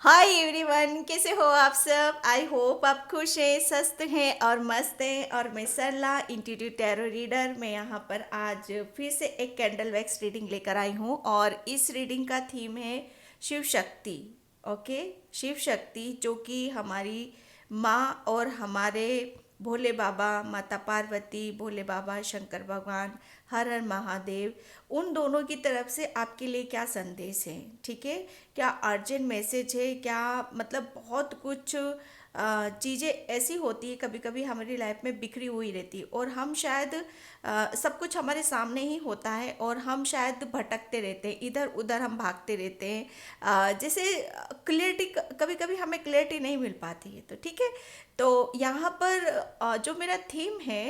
Hi everyone, कैसे हो आप सब। आई होप आप खुश हैं, स्वस्थ हैं और मस्त हैं। और मैं सरला इंट्यूटिव टैरो रीडर। मैं यहाँ पर आज फिर से एक कैंडल वैक्स रीडिंग लेकर आई हूँ और इस रीडिंग का थीम है शिव शक्ति। ओके, शिव शक्ति जो कि हमारी माँ और हमारे भोले बाबा, माता पार्वती, भोले बाबा, शंकर भगवान, हर हर महादेव, उन दोनों की तरफ से आपके लिए क्या संदेश है। ठीक है, क्या अर्जेंट मैसेज है, क्या मतलब बहुत कुछ चीज़ें ऐसी होती है कभी कभी हमारी लाइफ में बिखरी हुई रहती है और हम शायद सब कुछ हमारे सामने ही होता है और हम शायद भटकते रहते हैं, इधर उधर हम भागते रहते हैं। जैसे क्लियरिटी, कभी कभी हमें क्लियरिटी नहीं मिल पाती है। तो ठीक है, तो यहाँ पर जो मेरा थीम है,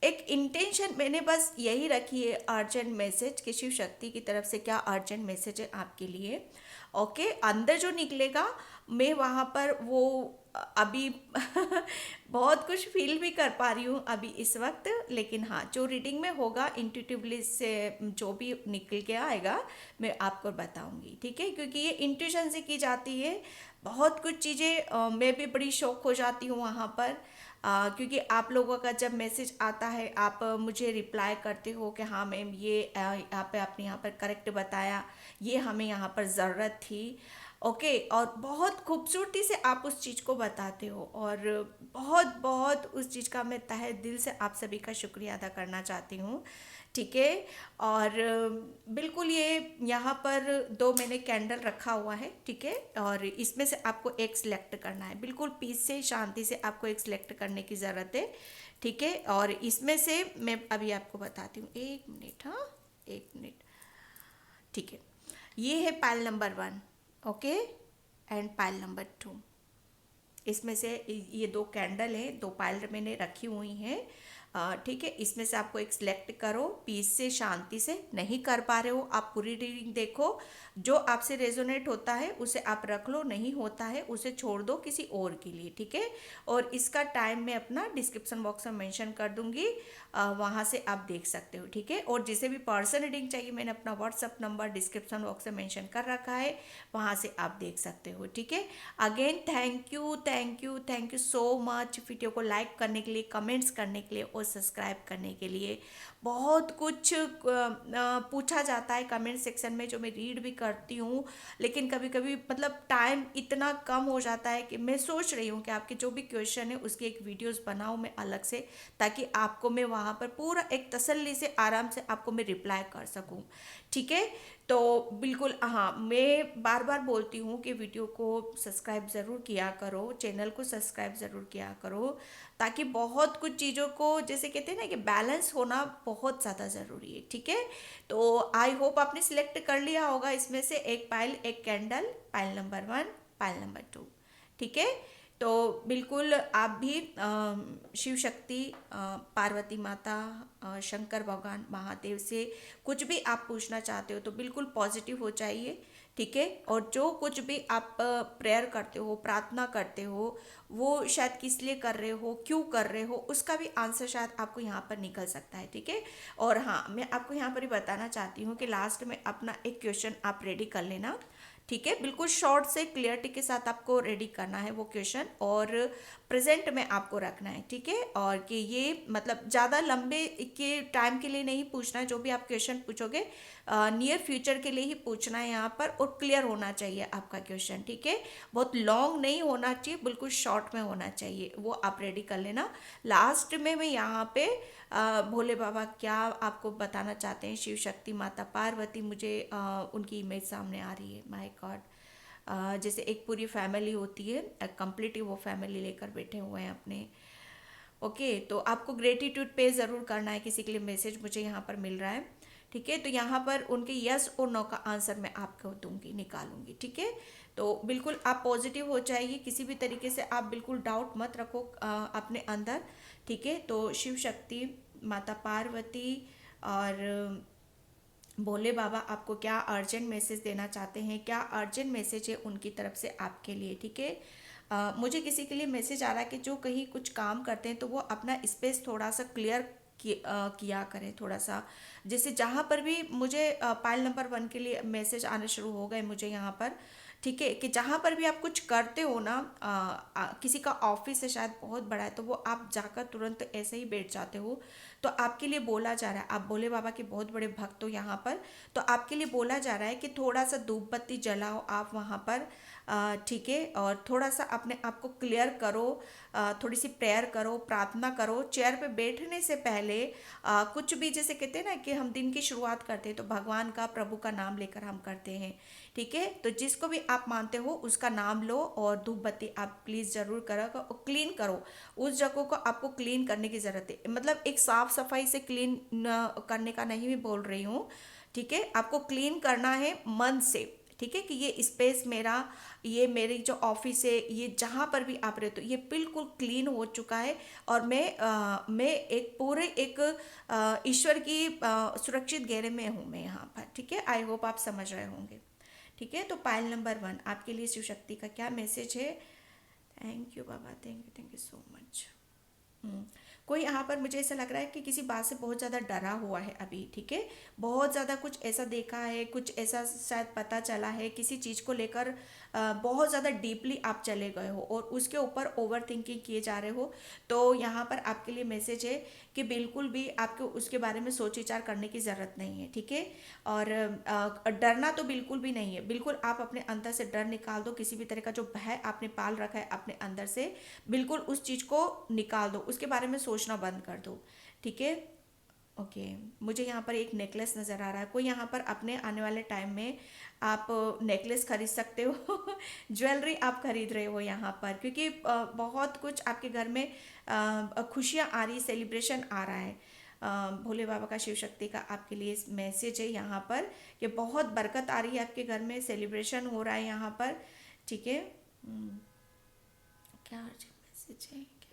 एक इंटेंशन मैंने बस यही रखी है, अर्जेंट मैसेज कि शिव शक्ति की तरफ से क्या अर्जेंट मैसेज है आपके लिए। ओके, अंदर जो निकलेगा मैं वहाँ पर वो अभी बहुत कुछ फील भी कर पा रही हूँ अभी इस वक्त। लेकिन हाँ, जो रीडिंग में होगा इंट्यूटिवली से जो भी निकल के आएगा मैं आपको बताऊंगी। ठीक है, क्योंकि ये इंट्यूशन से की जाती है। बहुत कुछ चीज़ें मैं भी बड़ी शौक हो जाती हूँ वहाँ पर। क्योंकि आप लोगों का जब मैसेज आता है आप मुझे रिप्लाई करते हो कि हाँ मैम, ये यहाँ पे आपने यहाँ पर करेक्ट बताया, ये हमें यहाँ पर ज़रूरत थी। ओके, और बहुत खूबसूरती से आप उस चीज़ को बताते हो और बहुत बहुत उस चीज़ का मैं तहे दिल से आप सभी का शुक्रिया अदा करना चाहती हूँ। ठीक है, और बिल्कुल ये यहाँ पर दो मैंने कैंडल रखा हुआ है। ठीक है, और इसमें से आपको एक सिलेक्ट करना है, बिल्कुल पीस से, शांति से आपको एक सिलेक्ट करने की ज़रूरत है। ठीक है, और इसमें से मैं अभी आपको बताती हूँ, एक मिनट, हाँ, एक मिनट। ठीक है, ये है pile number 1। Okay, and pile number 2। इसमें से ये दो कैंडल है, दो पायल मैंने रखी हुई हैं। ठीक है, इसमें से आपको एक सिलेक्ट करो, पीस से, शांति से। नहीं कर पा रहे हो आप, पूरी रीडिंग देखो, जो आपसे रेजोनेट होता है उसे आप रख लो, नहीं होता है उसे छोड़ दो किसी और के लिए। ठीक है, और इसका टाइम मैं अपना डिस्क्रिप्शन बॉक्स में मेंशन कर दूंगी, वहाँ से आप देख सकते हो। ठीक है, और जिसे भी पर्सन रीडिंग चाहिए मैंने अपना व्हाट्सअप नंबर डिस्क्रिप्शन बॉक्स में मेंशन कर रखा है, वहाँ से आप देख सकते हो। ठीक है, again thank you, thank you, thank you so much video को लाइक करने के लिए, कमेंट्स करने के लिए और सब्सक्राइब करने के लिए। बहुत कुछ पूछा जाता है कमेंट सेक्शन में, जो मैं रीड भी करती हूँ। लेकिन कभी कभी मतलब टाइम इतना कम हो जाता है कि मैं सोच रही हूँ कि आपके जो भी क्वेश्चन है उसकी एक वीडियोस बनाऊँ मैं अलग से, ताकि आपको मैं वहाँ पर पूरा एक तसल्ली से, आराम से आपको मैं रिप्लाई कर सकूँ। ठीक है, तो बिल्कुल हाँ, मैं बार बार बोलती हूँ कि वीडियो को सब्सक्राइब ज़रूर किया करो, चैनल को सब्सक्राइब ज़रूर किया करो, ताकि बहुत कुछ चीज़ों को, जैसे कहते हैं ना कि बैलेंस होना बहुत ज़्यादा ज़रूरी है। ठीक है, तो आई होप आपने सिलेक्ट कर लिया होगा इसमें से एक पाइल, एक candle, pile number 1, pile number 2। ठीक है, तो बिल्कुल आप भी शिव शक्ति, पार्वती माता, शंकर भगवान, महादेव से कुछ भी आप पूछना चाहते हो तो बिल्कुल पॉजिटिव हो जाइए। ठीक है, और जो कुछ भी आप प्रेयर करते हो, प्रार्थना करते हो, वो शायद किस लिए कर रहे हो, क्यों कर रहे हो, उसका भी आंसर शायद आपको यहाँ पर निकल सकता है। ठीक है, और हाँ, मैं आपको यहाँ पर ही बताना चाहती हूँ कि लास्ट में अपना एक क्वेश्चन आप रेडी कर लेना। ठीक है, बिल्कुल शॉर्ट से क्लियरिटी के साथ आपको रेडी करना है वो क्वेश्चन, और प्रेजेंट में आपको रखना है। ठीक है, और कि ये मतलब ज़्यादा लंबे के टाइम के लिए नहीं पूछना है, जो भी आप क्वेश्चन पूछोगे नियर फ्यूचर के लिए ही पूछना है यहाँ पर, और क्लियर होना चाहिए आपका क्वेश्चन। ठीक है, बहुत लॉन्ग नहीं होना चाहिए, बिल्कुल शॉर्ट में होना चाहिए, वो आप रेडी कर लेना। लास्ट में मैं यहाँ पे भोले बाबा क्या आपको बताना चाहते हैं, शिव शक्ति, माता पार्वती, मुझे उनकी इमेज सामने आ रही है। माय गॉड, जैसे एक पूरी फैमिली होती है, कंप्लीट वो फैमिली लेकर बैठे हुए हैं अपने। ओके, तो आपको ग्रेटिट्यूड पे ज़रूर करना है, किसी के लिए मैसेज मुझे यहाँ पर मिल रहा है। ठीक है, तो यहाँ पर उनके यस और नो का आंसर मैं आपको दूंगी, निकालूंगी। ठीक है, तो बिल्कुल आप पॉजिटिव हो जाइए, किसी भी तरीके से आप बिल्कुल डाउट मत रखो अपने अंदर। ठीक है, तो शिव शक्ति, माता पार्वती और भोले बाबा आपको क्या अर्जेंट मैसेज देना चाहते हैं, क्या अर्जेंट मैसेज है उनकी तरफ से आपके लिए। ठीक है, मुझे किसी के लिए मैसेज आ रहा है कि जो कहीं कुछ काम करते हैं तो वो अपना स्पेस थोड़ा सा क्लियर किया करें, थोड़ा सा जैसे जहाँ पर भी मुझे पाइल नंबर 1 के लिए मैसेज आने शुरू हो गए मुझे यहाँ पर, ठीक है, कि जहाँ पर भी आप कुछ करते हो ना, किसी का ऑफिस है शायद बहुत बड़ा है, तो वो आप जाकर तुरंत ऐसे ही बैठ जाते हो, तो आपके लिए बोला जा रहा है, आप भोले बाबा के बहुत बड़े भक्त हो यहाँ पर, तो आपके लिए बोला जा रहा है कि थोड़ा सा धूप बत्ती जलाओ आप वहाँ पर, ठीक है, और थोड़ा सा अपने आप को क्लियर करो, थोड़ी सी प्रेयर करो, प्रार्थना करो, चेयर पे बैठने से पहले कुछ भी, जैसे कहते हैं ना कि हम दिन की शुरुआत करते हैं तो भगवान का, प्रभु का नाम लेकर हम करते हैं, ठीक है, तो जिसको भी आप मानते हो उसका नाम लो और धूप बत्ती आप प्लीज़ ज़रूर करो, क्लीन करो, उस जगह को आपको क्लीन करने की ज़रूरत है, मतलब एक साफ सफाई से क्लीन करने का नहीं भी बोल रही हूँ, ठीक है, आपको क्लीन करना है मन से, ठीक है, कि ये स्पेस मेरा, ये मेरी जो ऑफिस है, ये जहाँ पर भी आप रहते हो ये बिल्कुल क्लीन हो चुका है, और मैं एक पूरे एक ईश्वर की सुरक्षित घेरे में हूँ मैं यहाँ पर, ठीक है, आई होप आप समझ रहे होंगे, ठीक है। तो पायल नंबर 1 आपके लिए शिव शक्ति का क्या मैसेज है? थैंक यू बाबा, थैंक यू सो मच। हम्म, कोई यहाँ पर मुझे ऐसा लग रहा है कि किसी बात से बहुत ज़्यादा डरा हुआ है अभी, ठीक है, बहुत ज़्यादा कुछ ऐसा देखा है, कुछ ऐसा शायद पता चला है, किसी चीज़ को लेकर बहुत ज़्यादा डीपली आप चले गए हो और उसके ऊपर ओवर थिंकिंग किए जा रहे हो, तो यहाँ पर आपके लिए मैसेज है कि बिल्कुल भी आपको उसके बारे में सोच विचार करने की ज़रूरत नहीं है, ठीक है, और डरना तो बिल्कुल भी नहीं है, बिल्कुल आप अपने अंदर से डर निकाल दो, किसी भी तरह का जो भय आपने पाल रखा है अपने अंदर से, बिल्कुल उस चीज़ को निकाल दो, उसके बारे में सोचना बंद कर दो, ठीक है। ओके, मुझे यहाँ पर एक नेकलेस नज़र आ रहा है, कोई यहाँ पर अपने आने वाले टाइम में आप नेकलेस खरीद सकते हो ज्वेलरी आप खरीद रहे हो यहाँ पर, क्योंकि बहुत कुछ आपके घर में खुशियाँ आ रही, सेलिब्रेशन आ रहा है, भोले बाबा का, शिव शक्ति का आपके लिए मैसेज है यहाँ पर कि बहुत बरकत आ रही है आपके घर में, सेलिब्रेशन हो रहा है यहाँ पर, ठीक है। क्या अर्जेंट मैसेज है, क्या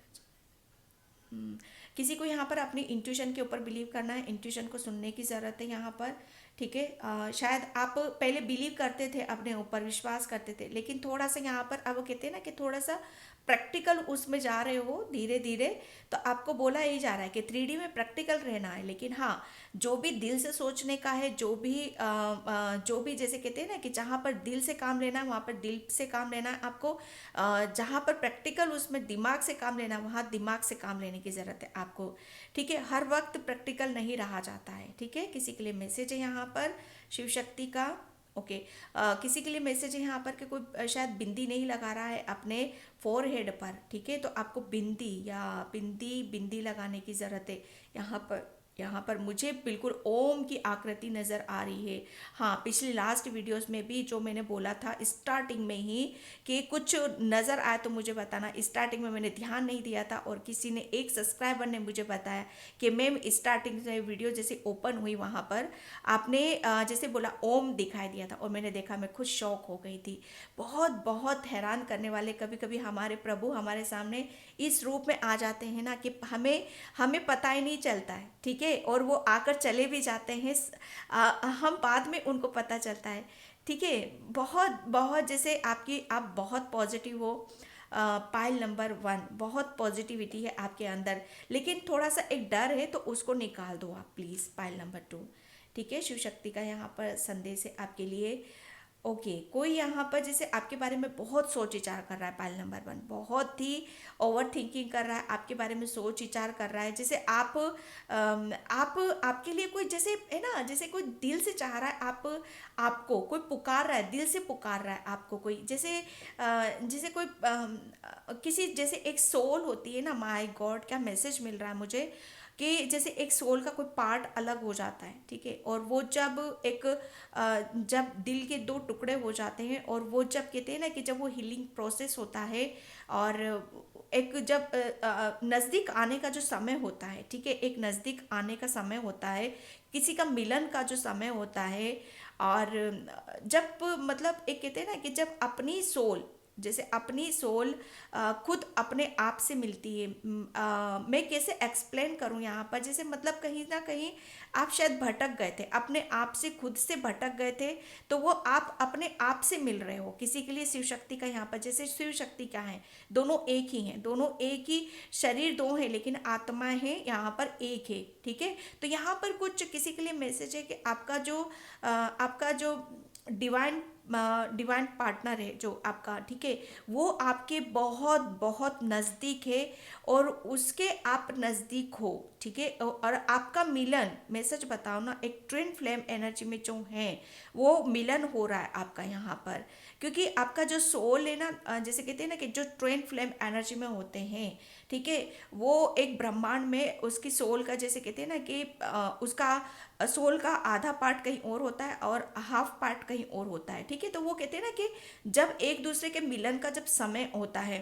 किसी को यहाँ पर अपनी इंट्यूशन के ऊपर बिलीव करना है, इंट्यूशन को सुनने की ज़रूरत है यहाँ पर, ठीक है, शायद आप पहले बिलीव करते थे, अपने ऊपर विश्वास करते थे, लेकिन थोड़ा सा यहाँ पर अब वो कहते हैं ना कि थोड़ा सा प्रैक्टिकल उसमें जा रहे हो धीरे धीरे, तो आपको बोला ही जा रहा है कि 3D में प्रैक्टिकल रहना है, लेकिन हाँ, जो भी दिल से सोचने का है, जो भी जैसे कहते हैं ना कि जहाँ पर दिल से काम लेना है वहाँ पर दिल से काम लेना है आपको, जहाँ पर प्रैक्टिकल उसमें दिमाग से काम लेना है वहाँ दिमाग से काम लेने की ज़रूरत है आपको, ठीक है, हर वक्त प्रैक्टिकल नहीं रहा जाता है, ठीक है। किसी के लिए मैसेज है यहाँ पर शिव शक्ति का, ओके, किसी के लिए मैसेज है यहाँ पर कि कोई शायद बिंदी नहीं लगा रहा है अपने फोरहेड पर, ठीक है, तो आपको बिंदी लगाने की ज़रूरत है यहाँ पर मुझे बिल्कुल ओम की आकृति नज़र आ रही है। हाँ, पिछली लास्ट वीडियोस में भी जो मैंने बोला था स्टार्टिंग में ही कि कुछ नज़र आया तो मुझे बताना, स्टार्टिंग में मैंने ध्यान नहीं दिया था और किसी ने, एक सब्सक्राइबर ने मुझे बताया कि मैम स्टार्टिंग में वीडियो जैसे ओपन हुई वहाँ पर आपने जैसे बोला ओम दिखाई दिया था, और मैंने देखा, मैं खुद शॉक हो गई थी। बहुत बहुत हैरान करने वाले, कभी कभी हमारे प्रभु हमारे सामने इस रूप में आ जाते हैं ना कि हमें पता ही नहीं चलता है, ठीक है, और वो आकर चले भी जाते हैं, हम बाद में उनको पता चलता है, ठीक है। बहुत बहुत जैसे आप बहुत पॉजिटिव हो, पाइल नंबर 1 बहुत पॉजिटिविटी है आपके अंदर, लेकिन थोड़ा सा एक डर है तो उसको निकाल दो आप प्लीज़, पाइल नंबर 2, ठीक है। शिव शक्ति का यहाँ पर संदेश है आपके लिए। ओके, कोई यहाँ पर जैसे आपके बारे में बहुत सोच विचार कर रहा है, पाइल नंबर 1 बहुत ही ओवर थिंकिंग कर रहा है, आपके बारे में सोच विचार कर रहा है, जैसे आपके लिए कोई जैसे है ना, जैसे कोई दिल से चाह रहा है, आपको कोई पुकार रहा है, दिल से पुकार रहा है आपको कोई, जैसे कोई किसी, जैसे एक सोल होती है ना, माय गॉड क्या मैसेज मिल रहा है मुझे, कि जैसे एक सोल का कोई पार्ट अलग हो जाता है, ठीक है, और वो जब दिल के 2 टुकड़े हो जाते हैं, और वो जब कहते हैं ना कि जब वो हीलिंग प्रोसेस होता है, और एक जब नज़दीक आने का जो समय होता है, ठीक है, एक नज़दीक आने का समय होता है, किसी का मिलन का जो समय होता है, और जब मतलब एक कहते हैं ना कि जब अपनी सोल जैसे अपनी सोल खुद अपने आप से मिलती है। मैं कैसे एक्सप्लेन करूं यहाँ पर, जैसे मतलब कहीं ना कहीं आप शायद भटक गए थे, अपने आप से खुद से भटक गए थे, तो वो आप अपने आप से मिल रहे हो। किसी के लिए शिव शक्ति का यहाँ पर, जैसे शिव शक्ति क्या है, दोनों एक ही हैं, दोनों एक ही, शरीर दो है लेकिन आत्मा है यहाँ पर एक है। ठीक है, तो यहाँ पर कुछ किसी के लिए मैसेज है कि आपका जो डिवाइन डिवाइन पार्टनर है जो आपका, ठीक है, वो आपके बहुत बहुत नज़दीक है और उसके आप नज़दीक हो। ठीक है, और आपका मिलन, मैं सच बताऊँ ना, एक ट्विन फ्लेम एनर्जी में जो है वो मिलन हो रहा है आपका यहाँ पर। क्योंकि आपका जो सोल है ना, जैसे कहते हैं ना कि जो ट्विन फ्लेम एनर्जी में होते हैं, ठीक है, वो एक ब्रह्मांड में उसकी सोल का, जैसे कहते हैं ना कि उसका सोल का आधा पार्ट कहीं और होता है और हाफ पार्ट कहीं और होता है। ठीक है, तो वो कहते हैं ना कि जब एक दूसरे के मिलन का जब समय होता है,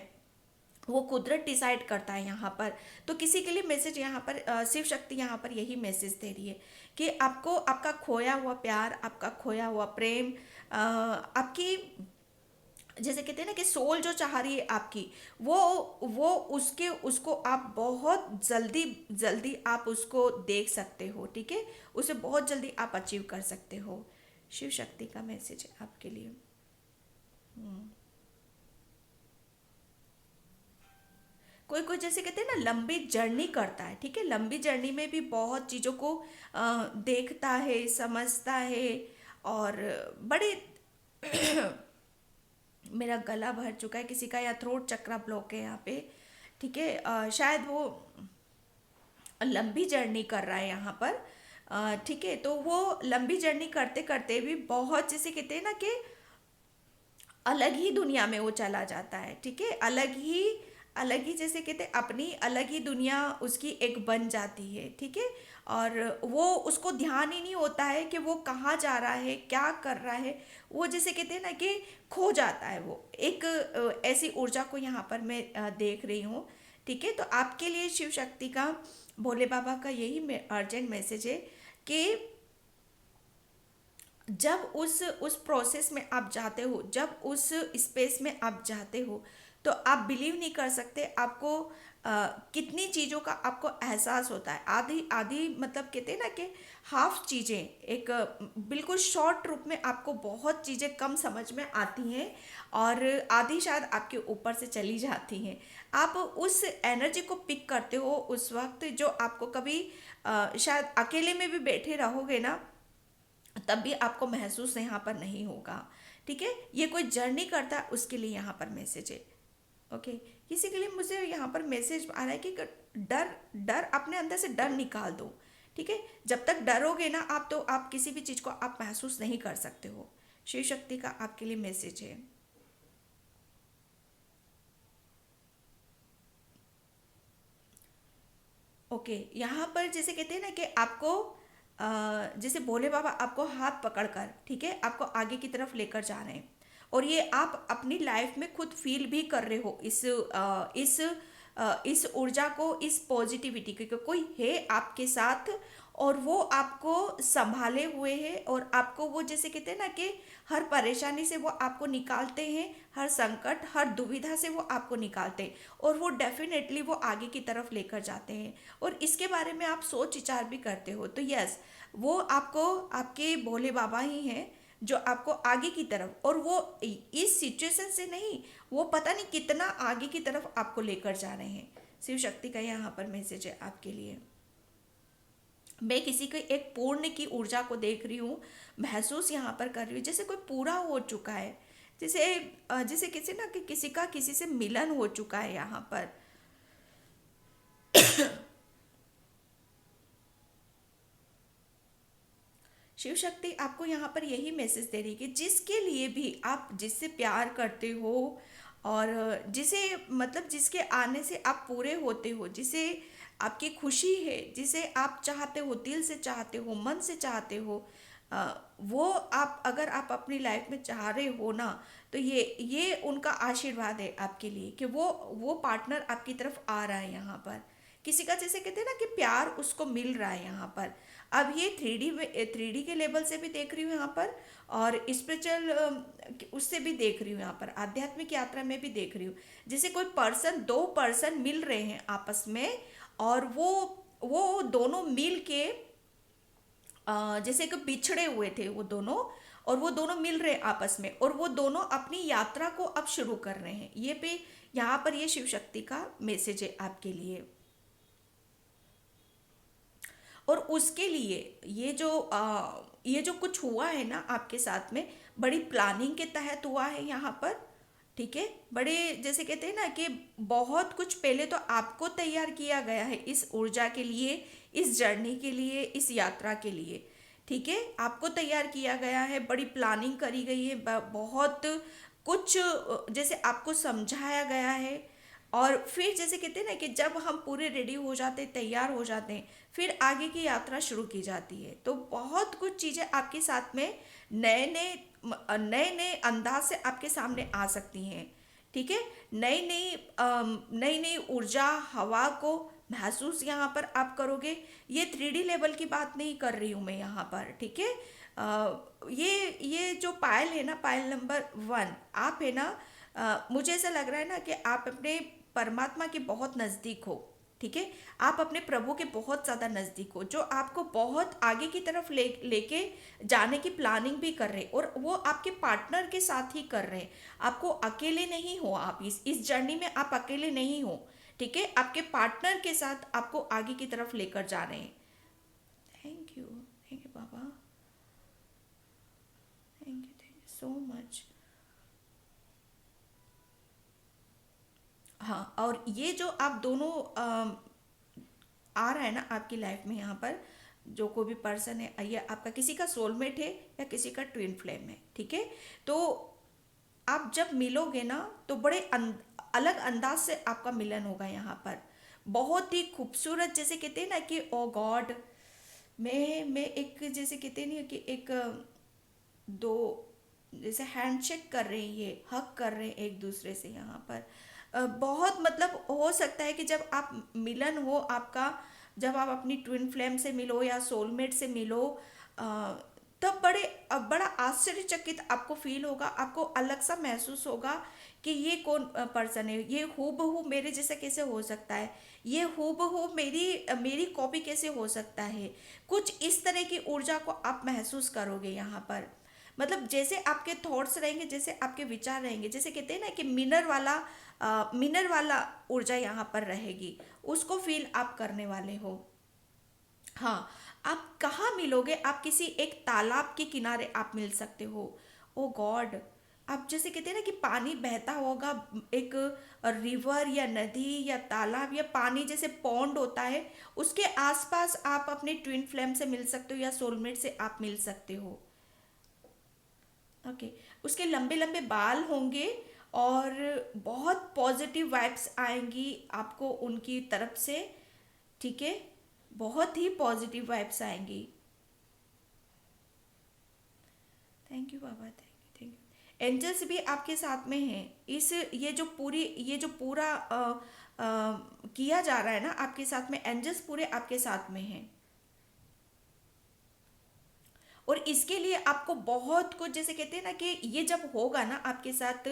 वो कुदरत डिसाइड करता है यहाँ पर। तो किसी के लिए मैसेज यहाँ पर, शिव शक्ति यहाँ पर यही मैसेज दे रही है कि आपको आपका खोया हुआ प्यार, आपका खोया हुआ प्रेम, आपकी, जैसे कहते हैं ना कि सोल जो चाह रही है आपकी, वो उसके उसको आप बहुत जल्दी जल्दी आप उसको देख सकते हो। ठीक है, उसे बहुत जल्दी आप अचीव कर सकते हो। शिव शक्ति का मैसेज है आपके लिए। कोई कोई जैसे कहते हैं ना लंबी जर्नी करता है, ठीक है, लंबी जर्नी में भी बहुत चीज़ों को देखता है, समझता है, और बड़े मेरा गला भर चुका है किसी का, या थ्रोट चक्रा ब्लॉक है यहाँ पे। ठीक है, शायद वो लंबी जर्नी कर रहा है यहाँ पर। ठीक है, तो वो लंबी जर्नी करते करते भी बहुत, जैसे कहते हैं ना कि अलग ही दुनिया में वो चला जाता है। ठीक है, अलग ही जैसे कहते हैं अपनी अलग ही दुनिया उसकी एक बन जाती है। ठीक है, और वो उसको ध्यान ही नहीं होता है कि वो कहाँ जा रहा है, क्या कर रहा है। वो जैसे कहते हैं ना कि खो जाता है। वो एक ऐसी ऊर्जा को यहाँ पर मैं देख रही हूँ। ठीक है, तो आपके लिए शिव शक्ति का, भोले बाबा का यही अर्जेंट मैसेज है कि जब उस प्रोसेस में आप जाते हो, जब उस स्पेस में आप जाते हो, तो आप बिलीव नहीं कर सकते आपको कितनी चीज़ों का आपको एहसास होता है। आधी आधी मतलब कहते हैं ना कि हाफ चीज़ें, एक बिल्कुल शॉर्ट रूप में आपको बहुत चीज़ें कम समझ में आती हैं, और आधी शायद आपके ऊपर से चली जाती हैं। आप उस एनर्जी को पिक करते हो उस वक्त, जो आपको कभी शायद अकेले में भी बैठे रहोगे ना, तब भी आपको महसूस यहाँ पर नहीं होगा। ठीक है, ये कोई जर्नी करता है उसके लिए यहाँ पर मैसेज है। ओके, किसी के लिए मुझे यहाँ पर मैसेज आ रहा है कि डर डर अपने अंदर से डर निकाल दो। ठीक है, जब तक डरोगे ना आप, तो आप किसी भी चीज़ को आप महसूस नहीं कर सकते हो। शिव शक्ति का आपके लिए मैसेज है। ओके, यहाँ पर जैसे कहते हैं ना कि आपको जैसे भोले बाबा आपको हाथ पकड़कर, ठीक है, आपको आगे की तरफ लेकर जा रहे हैं, और ये आप अपनी लाइफ में खुद फील भी कर रहे हो इस ऊर्जा को, इस पॉजिटिविटी को, कोई है आपके साथ, और वो आपको संभाले हुए है, और आपको वो जैसे कहते हैं ना कि हर परेशानी से वो आपको निकालते हैं, हर संकट, हर दुविधा से वो आपको निकालते हैं, और वो डेफिनेटली वो आगे की तरफ लेकर जाते हैं। और इसके बारे में आप सोच विचार भी करते हो, तो यस, वो आपको, आपके भोले बाबा ही हैं जो आपको आगे की तरफ, और वो इस सिचुएशन से नहीं, वो पता नहीं कितना आगे की तरफ आपको लेकर जा रहे हैं। शिव शक्ति का यहाँ पर मैसेज है आपके लिए। मैं किसी के एक पूर्ण की ऊर्जा को देख रही हूँ, महसूस यहाँ पर कर रही हूँ, जैसे कोई पूरा हो चुका है, जैसे जैसे किसी ना कि किसी का किसी से मिलन हो चुका है यहाँ पर। शिव शक्ति आपको यहाँ पर यही मैसेज दे रही है कि जिसके लिए भी आप जिससे प्यार करते हो, और जिसे मतलब जिसके आने से आप पूरे होते हो, जिसे आपकी खुशी है, जिसे आप चाहते हो, दिल से चाहते हो, मन से चाहते हो, वो आप, अगर आप अपनी लाइफ में चाह रहे हो ना, तो ये उनका आशीर्वाद है आपके लिए कि वो पार्टनर आपकी तरफ आ रहा है यहाँ पर। किसी का जैसे कहते हैं ना कि प्यार उसको मिल रहा है यहाँ पर। अब ये थ्री डी के लेवल से भी देख रही हूँ यहाँ पर, और स्पिरिचुअल उससे भी देख रही हूँ यहाँ पर, आध्यात्मिक यात्रा में भी देख रही हूँ। जैसे कोई पर्सन, दो पर्सन मिल रहे हैं आपस में, और वो दोनों मिल के जैसे कि बिछड़े हुए थे वो दोनों, और वो दोनों मिल रहे हैं आपस में, और वो दोनों अपनी यात्रा को अब शुरू कर रहे हैं। ये पे यहाँ पर ये शिव शक्ति का मैसेज है आपके लिए। और उसके लिए ये जो कुछ हुआ है ना आपके साथ में, बड़ी प्लानिंग के तहत हुआ है यहाँ पर। ठीक है, बड़े जैसे कहते हैं ना कि बहुत कुछ पहले तो आपको तैयार किया गया है इस ऊर्जा के लिए, इस जर्नी के लिए, इस यात्रा के लिए। ठीक है, आपको तैयार किया गया है, बड़ी प्लानिंग करी गई है, बहुत कुछ जैसे आपको समझाया गया है। और फिर जैसे कहते हैं ना कि जब हम पूरे रेडी हो जाते हैं, तैयार हो जाते हैं, फिर आगे की यात्रा शुरू की जाती है। तो बहुत कुछ चीज़ें आपके साथ में नए नए नए नए अंदाज से आपके सामने आ सकती हैं। ठीक है, नई नई ऊर्जा, हवा को महसूस यहाँ पर आप करोगे। ये थ्री डी लेवल की बात नहीं कर रही हूँ मैं यहाँ पर। ठीक है, ये जो पायल है ना, पायल नंबर 1 आप है ना, मुझे ऐसा लग रहा है ना कि आप अपने परमात्मा के बहुत नज़दीक हो। ठीक है, आप अपने प्रभु के बहुत ज़्यादा नज़दीक हो, जो आपको बहुत आगे की तरफ लेके जाने की प्लानिंग भी कर रहे हैं, और वो आपके पार्टनर के साथ ही कर रहे हैं। आपको अकेले नहीं हो, आप इस जर्नी में आप अकेले नहीं हो। ठीक है, आपके पार्टनर के साथ आपको आगे की तरफ लेकर जा रहे हैं। थैंक यू बाबा, थैंक यू सो मच। हाँ, और ये जो आप दोनों आ रहा है ना आपकी लाइफ में यहाँ पर, जो कोई भी पर्सन है, ये आपका किसी का सोलमेट है या किसी का ट्विन फ्लेम है। ठीक है, तो आप जब मिलोगे ना तो बड़े अलग अंदाज से आपका मिलन होगा यहाँ पर, बहुत ही खूबसूरत। जैसे कहते हैं ना कि ओ गॉड, मैं एक जैसे कहते नहीं कि एक दो जैसे हैंडशेक कर रहे हैं, ये हक कर रहे हैं एक दूसरे से यहाँ पर। बहुत मतलब हो सकता है कि जब आप मिलन हो आपका, जब आप अपनी ट्विन फ्लेम से मिलो या सोलमेट से मिलो, अ, तब बड़ा आश्चर्यचकित आपको फील होगा, आपको अलग सा महसूस होगा कि ये कौन पर्सन है, ये हूबहू मेरे जैसा कैसे हो सकता है, ये हूबहू मेरी कॉपी कैसे हो सकता है। कुछ इस तरह की ऊर्जा को आप महसूस करोगे यहाँ पर। मतलब जैसे आपके थॉट्स रहेंगे, जैसे आपके विचार रहेंगे, जैसे कहते हैं ना कि मिनर वाला ऊर्जा यहाँ पर रहेगी, उसको फील आप करने वाले हो। हाँ, आप कहाँ मिलोगे? आप किसी एक तालाब के किनारे आप मिल सकते हो। ओ गॉड, आप जैसे कहते हैं ना कि पानी बहता होगा, एक रिवर या नदी या तालाब या पानी जैसे पॉन्ड होता है, उसके आसपास आप अपने ट्विन फ्लेम से मिल सकते हो या सोलमेट से आप मिल सकते हो। ओके, उसके लंबे लंबे बाल होंगे, और बहुत पॉजिटिव वाइब्स आएंगी आपको उनकी तरफ से। ठीक है, बहुत ही पॉजिटिव वाइब्स आएंगी। थैंक यू बाबा, थैंक यू। एंजल्स भी आपके साथ में हैं। ये जो पूरा किया जा रहा है ना आपके साथ में, एंजल्स पूरे आपके साथ में हैं। और इसके लिए आपको बहुत कुछ, जैसे कहते हैं ना कि ये जब होगा ना आपके साथ,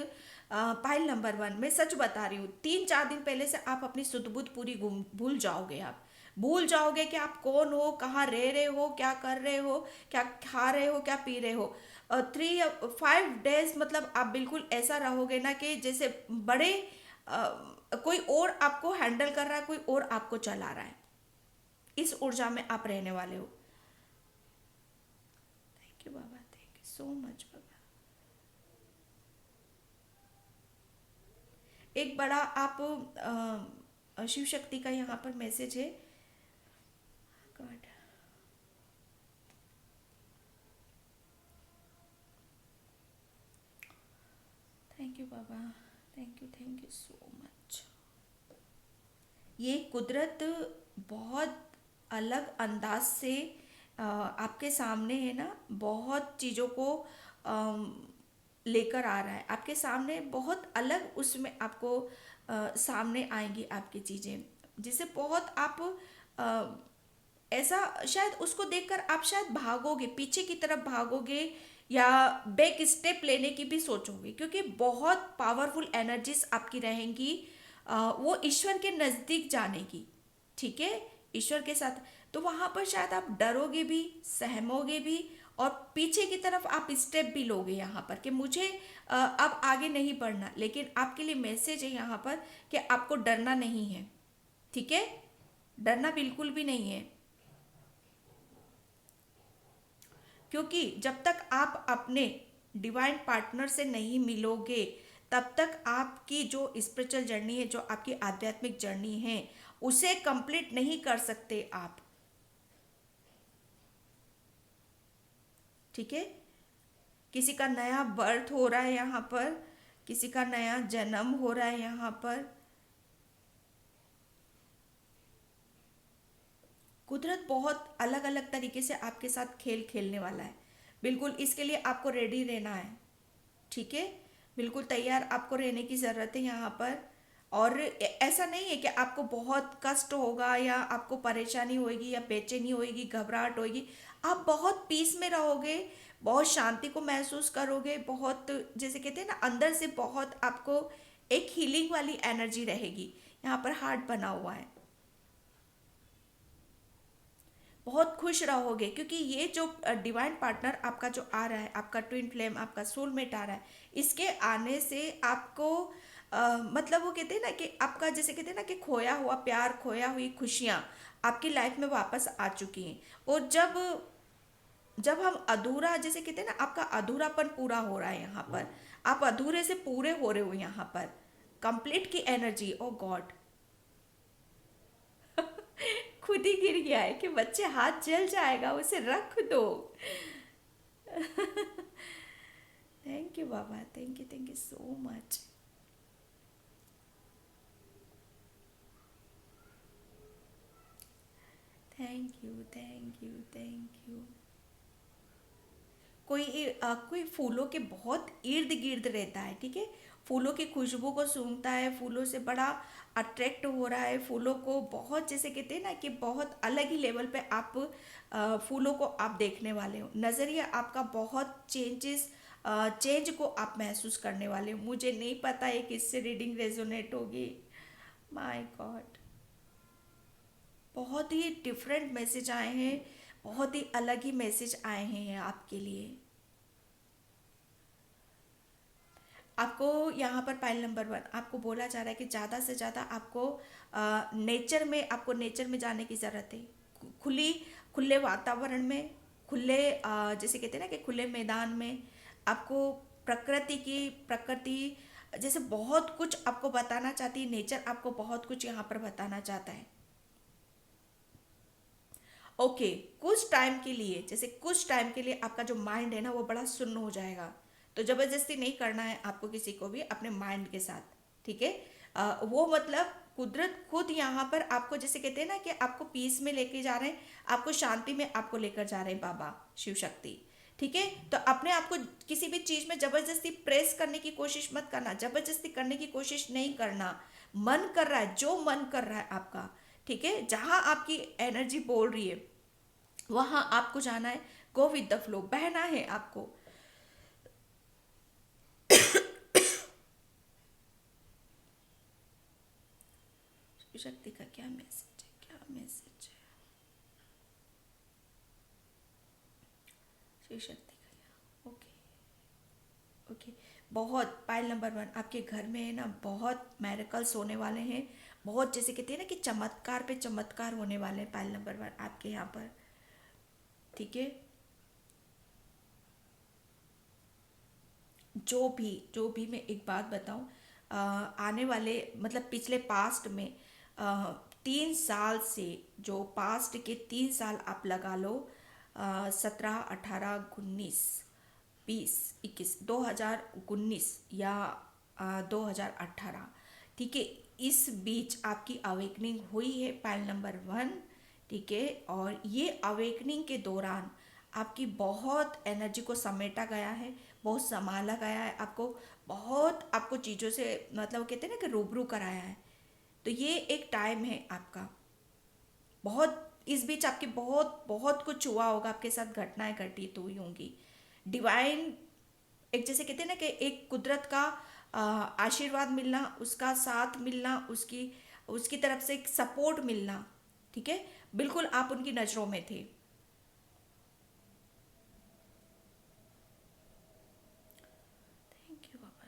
पाइल नंबर 1 मैं सच बता रही हूँ, 3-4 दिन पहले से आप अपनी सुध बुध पूरी भूल जाओगे। आप भूल जाओगे कि आप कौन हो, कहाँ रह रहे हो, क्या कर रहे हो, क्या खा रहे हो, क्या पी रहे हो। 3-5 डेज मतलब आप बिल्कुल ऐसा रहोगे ना कि जैसे बड़े कोई और आपको हैंडल कर रहा है, कोई और आपको चला रहा है। इस ऊर्जा में आप रहने वाले हो। थैंक यू बाबा, थैंक यू सो मच बाबा। एक बड़ा आप शिव शक्ति का यहाँ पर मैसेज है। गॉड, थैंक यू बाबा, थैंक यू सो मच। ये कुदरत बहुत अलग अंदाज से आपके सामने है ना, बहुत चीज़ों को लेकर आ रहा है आपके सामने, बहुत अलग उसमें आपको सामने आएंगी आपकी चीज़ें। जिसे बहुत आप ऐसा शायद उसको देखकर आप शायद भागोगे, पीछे की तरफ भागोगे या बैक स्टेप लेने की भी सोचोगे, क्योंकि बहुत पावरफुल एनर्जीज आपकी रहेंगी वो ईश्वर के नज़दीक जाने की। ठीक है, ईश्वर के साथ। तो वहाँ पर शायद आप डरोगे भी, सहमोगे भी, और पीछे की तरफ आप स्टेप भी लोगे यहाँ पर कि मुझे अब आगे नहीं बढ़ना। लेकिन आपके लिए मैसेज है यहाँ पर कि आपको डरना नहीं है। ठीक है, डरना बिल्कुल भी नहीं है, क्योंकि जब तक आप अपने डिवाइन पार्टनर से नहीं मिलोगे तब तक आपकी जो स्पिरिचुअल जर्नी है, जो आपकी आध्यात्मिक जर्नी है, उसे कंप्लीट नहीं कर सकते आप। ठीक है, किसी का नया बर्थ हो रहा है यहाँ पर, किसी का नया जन्म हो रहा है यहाँ पर। कुदरत बहुत अलग अलग तरीके से आपके साथ खेल खेलने वाला है। बिल्कुल इसके लिए आपको रेडी रहना है। ठीक है, बिल्कुल तैयार आपको रहने की ज़रूरत है यहाँ पर। और ऐसा नहीं है कि आपको बहुत कष्ट होगा या आपको परेशानी होगी या बेचैनी होगी, घबराहट होगी। आप बहुत पीस में रहोगे, बहुत शांति को महसूस करोगे, बहुत जैसे कहते हैं ना, अंदर से बहुत आपको एक हीलिंग वाली एनर्जी रहेगी। यहाँ पर हार्ट बना हुआ है। बहुत खुश रहोगे, क्योंकि ये जो डिवाइन पार्टनर आपका जो आ रहा है, आपका ट्विन फ्लेम, आपका सोलमेट आ रहा है, इसके आने से आपको मतलब वो कहते हैं ना कि आपका जैसे कहते हैं ना कि खोया हुआ प्यार, खोया हुई खुशियाँ आपकी लाइफ में वापस आ चुकी हैं। और जब जब हम अधूरा, जैसे कहते हैं ना, आपका अधूरापन पूरा हो रहा है यहाँ पर, आप अधूरे से पूरे हो रहे हो यहाँ पर, कंप्लीट की एनर्जी। ओ गॉड, खुद ही गिर गया है कि बच्चे हाथ जल जाएगा, उसे रख दो। थैंक यू बाबा, thank you so much. Thank you, thank you, thank you. कोई फूलों के बहुत इर्द गिर्द रहता है। ठीक है, फूलों की खुशबू को सूंघता है, फूलों से बड़ा अट्रैक्ट हो रहा है, फूलों को बहुत जैसे कहते हैं ना कि बहुत अलग ही लेवल पे आप फूलों को आप देखने वाले हो। नज़रिया आपका बहुत चेंज को आप महसूस करने वाले हो। मुझे नहीं पता है किससे रीडिंग रेजोनेट होगी। माय गॉड, बहुत ही डिफरेंट मैसेज आए हैं, बहुत ही अलग ही मैसेज आए हैं आपके लिए। आपको यहाँ पर पाइल नंबर 1 आपको बोला जा रहा है कि ज़्यादा से ज़्यादा आपको नेचर में जाने की ज़रूरत है। खुली खुले वातावरण में, खुले जैसे कहते हैं ना कि खुले मैदान में आपको प्रकृति जैसे बहुत कुछ आपको बताना चाहती है। नेचर आपको बहुत कुछ यहाँ पर बताना चाहता है। ओके, कुछ टाइम के लिए, जैसे कुछ टाइम के लिए आपका जो माइंड है ना वो बड़ा सुन्न हो जाएगा। तो जबरदस्ती नहीं करना है आपको किसी को भी अपने माइंड के साथ। ठीक है, वो मतलब कुदरत खुद यहाँ पर आपको जैसे कहते हैं ना कि आपको पीस में लेके जा रहे हैं, आपको शांति में आपको लेकर जा रहे हैं बाबा शिव शक्ति। ठीक है, तो अपने आप को किसी भी चीज में जबरदस्ती प्रेस करने की कोशिश मत करना, जबरदस्ती करने की कोशिश नहीं करना। मन कर रहा है, जो मन कर रहा है आपका, ठीक है, जहां आपकी एनर्जी बोल रही है वहां आपको जाना है। गो विद द फ्लो, बहना है आपको। शिव शक्ति का क्या मैसेज है, क्या मैसेज है शिव शक्ति का? Okay, okay. बहुत पाइल नंबर 1 आपके घर में है ना, बहुत मैरिकल्स होने वाले हैं। बहुत जैसे कहते हैं ना कि चमत्कार पे चमत्कार होने वाले हैं पाइल नंबर 1 आपके यहाँ पर। ठीक है, जो भी मैं एक बात बताऊं, आने वाले मतलब पिछले पास्ट में 3 साल से, जो पास्ट के 3 साल आप लगा लो, 17, 18, 19, 20, 21, 2019 या 2018। ठीक है, इस बीच आपकी अवेकनिंग हुई है पाइल नंबर 1। ठीक है, और ये अवेकनिंग के दौरान आपकी बहुत एनर्जी को समेटा गया है, बहुत संभाला गया है आपको, बहुत आपको चीज़ों से मतलब कहते हैं ना कि रूबरू कराया है। तो ये एक टाइम है आपका। बहुत इस बीच आपके बहुत बहुत कुछ हुआ होगा, आपके साथ घटनाएं घटित हुई होंगी। डिवाइन, एक जैसे कहते हैं ना कि एक कुदरत का आशीर्वाद मिलना, उसका साथ मिलना, उसकी उसकी तरफ से एक सपोर्ट मिलना। ठीक है, बिल्कुल आप उनकी नज़रों में थे। थैंक यू बाबा,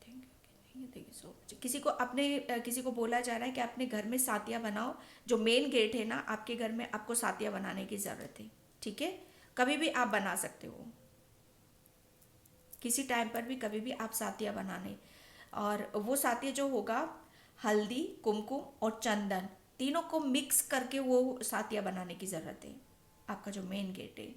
थैंक यू सो मच। किसी को अपने किसी को बोला जा रहा है कि अपने घर में सातिया बनाओ। जो मेन गेट है ना आपके घर में, आपको सातिया बनाने की ज़रूरत है। ठीक है, कभी भी आप बना सकते हो, किसी टाइम पर भी कभी भी आप सातिया बनाने। और वो सातिया जो होगा, हल्दी, कुमकुम और चंदन तीनों को मिक्स करके वो सातिया बनाने की ज़रूरत है, आपका जो मेन गेट है।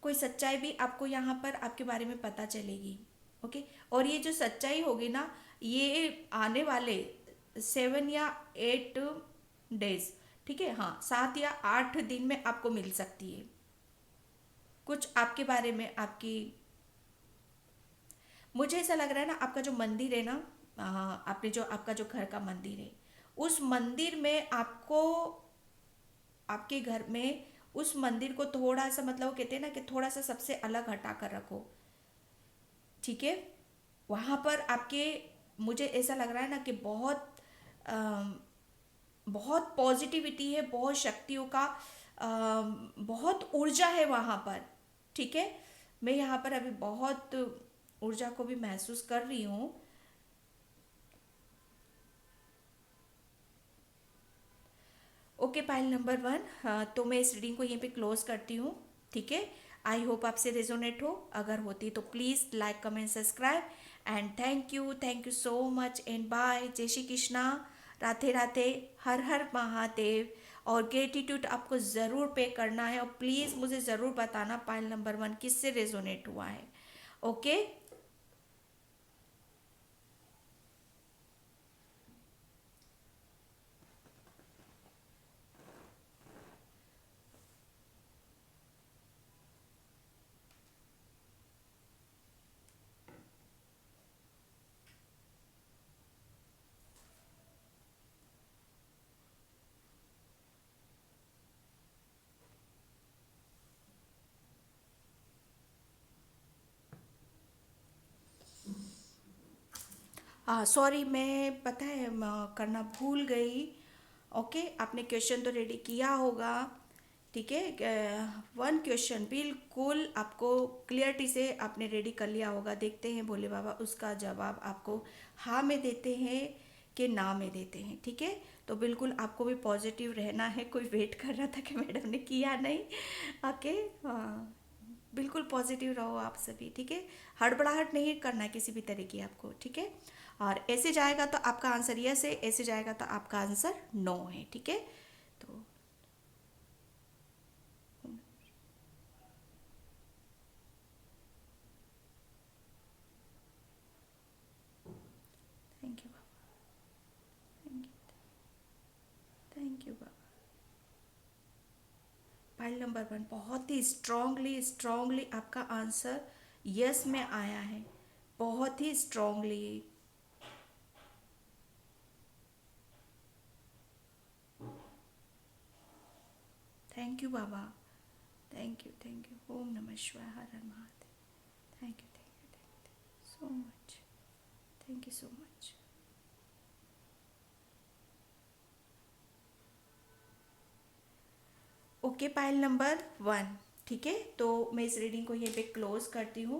कोई सच्चाई भी आपको यहाँ पर आपके बारे में पता चलेगी। ओके, और ये जो सच्चाई होगी ना, ये आने वाले 7 या 8 डेज, ठीक है, हाँ 7 या 8 दिन में आपको मिल सकती है। कुछ आपके बारे में, आपकी, मुझे ऐसा लग रहा है ना, आपका जो मंदिर है ना, आपने जो आपका जो घर का मंदिर है, उस मंदिर में आपको, आपके घर में उस मंदिर को थोड़ा सा, मतलब वो कहते हैं ना कि थोड़ा सा सबसे अलग हटा कर रखो। ठीक है, वहाँ पर आपके, मुझे ऐसा लग रहा है ना कि बहुत अम, बहुत पॉजिटिविटी है, बहुत शक्तियों का, बहुत ऊर्जा है वहाँ पर। ठीक है, मैं यहाँ पर अभी बहुत ऊर्जा को भी महसूस कर रही हूँ। ओके, पाइल नंबर 1, तो मैं इस रीडिंग को यहीं पे क्लोज करती हूँ। ठीक है, आई होप आपसे रेजोनेट हो, अगर होती तो please like comment subscribe. And thank you so much and bye. जय श्री कृष्णा, राधे राधे, हर हर महादेव। और ग्रेटिट्यूड आपको ज़रूर पे करना है, और प्लीज़ मुझे ज़रूर बताना पाइल नंबर 1 किससे रेजोनेट हुआ है। ओके, हाँ सॉरी, मैं पता है करना भूल गई। ओके, आपने क्वेश्चन तो रेडी किया होगा। ठीक है, 1 क्वेश्चन बिल्कुल आपको क्लियरिटी से आपने रेडी कर लिया होगा। देखते हैं भोले बाबा उसका जवाब आपको हाँ में देते हैं कि ना में देते हैं। ठीक है, तो बिल्कुल आपको भी पॉजिटिव रहना है। कोई वेट कर रहा था कि मैडम ने किया नहीं। ओके, हाँ बिल्कुल पॉजिटिव रहो आप सभी। ठीक है, हड़बड़ाहट नहीं करना है किसी भी तरह की आपको। ठीक है, और ऐसे जाएगा तो आपका आंसर यस है, ऐसे जाएगा तो आपका आंसर नो है। ठीक है, तो थैंक यू बाबा, थैंक यू, थैंक यू बाबा। फाइल नंबर 1 बहुत ही स्ट्रांगली स्ट्रांगली आपका आंसर यस में आया है, बहुत ही स्ट्रांगली। थैंक यू बाबा, थैंक यू, ओम नमः शिवाय, हर हर Mahadev. Thank you so much, thank you so much. Okay, pile number 1, ठीक है, तो मैं इस रीडिंग को यहीं पे क्लोज करती हूँ।